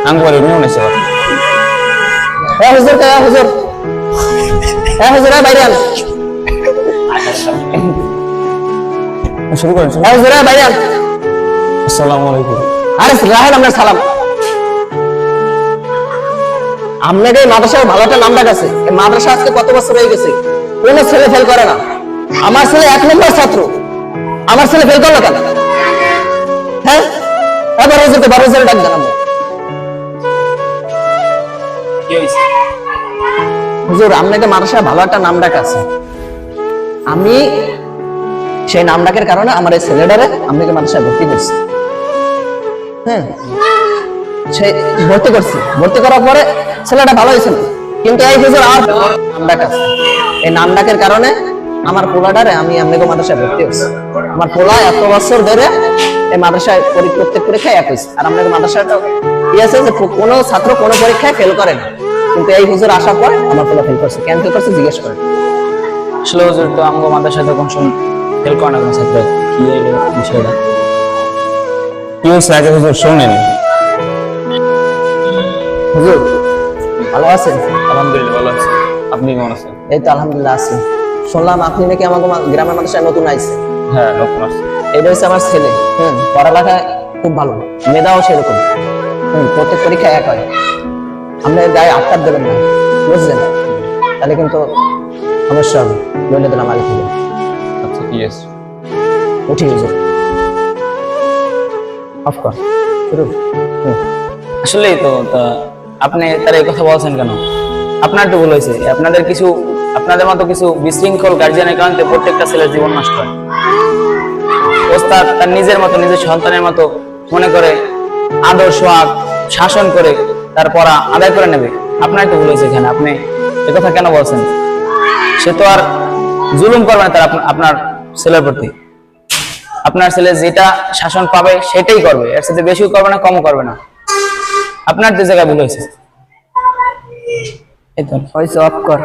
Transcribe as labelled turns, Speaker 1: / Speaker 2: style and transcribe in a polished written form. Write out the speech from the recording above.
Speaker 1: আঙ্গুরে নিয়ে নেছে
Speaker 2: হুজুর হুজুর হুজুর বাইরে আন
Speaker 1: শুরু করেন
Speaker 2: হুজুর বাইরে আন
Speaker 1: আসসালামু আলাইকুম
Speaker 2: আরে রাহেন আপনার সালাম আপনাকে এই মাদ্রাসায় ভালো একটা নাম ডাকাছে এই মাদ্রাসা আজকে কত বছর হয়ে গেছে কোনো ছেলে ফেল করে না আমার ছেলে 1 নম্বর ছাত্র আমার ছেলে ফেল করলো কেন হ্যাঁ এবার হুজুরকে 12 ছেলে ডাক জানাবো
Speaker 1: কি হইছে
Speaker 2: হুজুর আপনাকে মাদ্রাসায় ভালো একটা নাম ডাক আছে আমি সেই নাম ডাকের কারণে আমার এই ছেলেটারে আপনাকে মাদ্রাসায় ভর্তি করছি হ্যাঁ সে ভর্তি করার পরে ছেলেটা ভালো হয়েছিল কিন্তু এই হুজুর আর নাম ডাক আছে এই নাম ডাকের কারণে আমার পোলাটারে আমি আপনাকে মাদ্রাসায় ভর্তি হয়েছি আমার পোলা এত বছর ধরে এই মাদ্রাসায় প্রত্যেক পরীক্ষায় এক হয়েছে আর আপনাকে মাদ্রাসাটা কি আছে যে কোনো ছাত্র কোনো পরীক্ষায় ফেল করে না কিন্তু এই হুজুর আসার পর আমার পোলা ফেল করছে কেন ফেল করছে জিজ্ঞেস করেন
Speaker 1: আসলে হুজুর তো আমগো মাদ্রাসায় তখন ফেল করে না কোনো ছাত্র কি হইলো বিষয়টা কি হয়েছে আগে হুজুর শোনেন
Speaker 2: হুজুর ভালো আছেন
Speaker 1: আলহামদুলিল্লাহ ভালো আছি আপনি কেমন আছেন
Speaker 2: এই তো আলহামদুলিল্লাহ আছি শুনলাম আপনি নাকি আমাকে গ্রামের মাদ্রাসায় নতুন আইছে
Speaker 1: হ্যাঁ নতুন আসছে
Speaker 2: এটা হচ্ছে আমার ছেলে পড়ালেখায় খুব ভালো মেধাও সেরকম প্রত্যেক পরীক্ষায় এক হয় আপনার গায়ে আটকার দেবেন না বুঝলেন তাহলে কিন্তু সমস্যা হবে নইলে দিলাম আগে থেকে
Speaker 1: আচ্ছা কি আছে
Speaker 2: উঠি হুজুর অফ কর শুরু
Speaker 1: আসলেই তো আপনি তার এই কথা বলছেন কেন আপনার তো ভুল হয়েছে আপনাদের মতো কিছু বিশৃঙ্খল গার্জিয়ানের কারণে প্রত্যেকটা ছেলের জীবন নষ্ট হয় ওস্তাদ তার নিজের মতো নিজের সন্তানের মতো মনে করে আদর্শ শাসন করে তার পড়া আদায় করে নেবে আপনার তো ভুল হয়েছে এখানে আপনি একথা কেন বলছেন সে তো আর জুলুম করবে না তার আপনার ছেলের প্রতি আপনার ছেলে যেটা শাসন পাবে সেটাই করবে এর সাথে বেশিও করবে না কমও করবে না আপনার যে জায়গায় ভুল হয়েছে এই তো
Speaker 2: হয়েছে অফ কর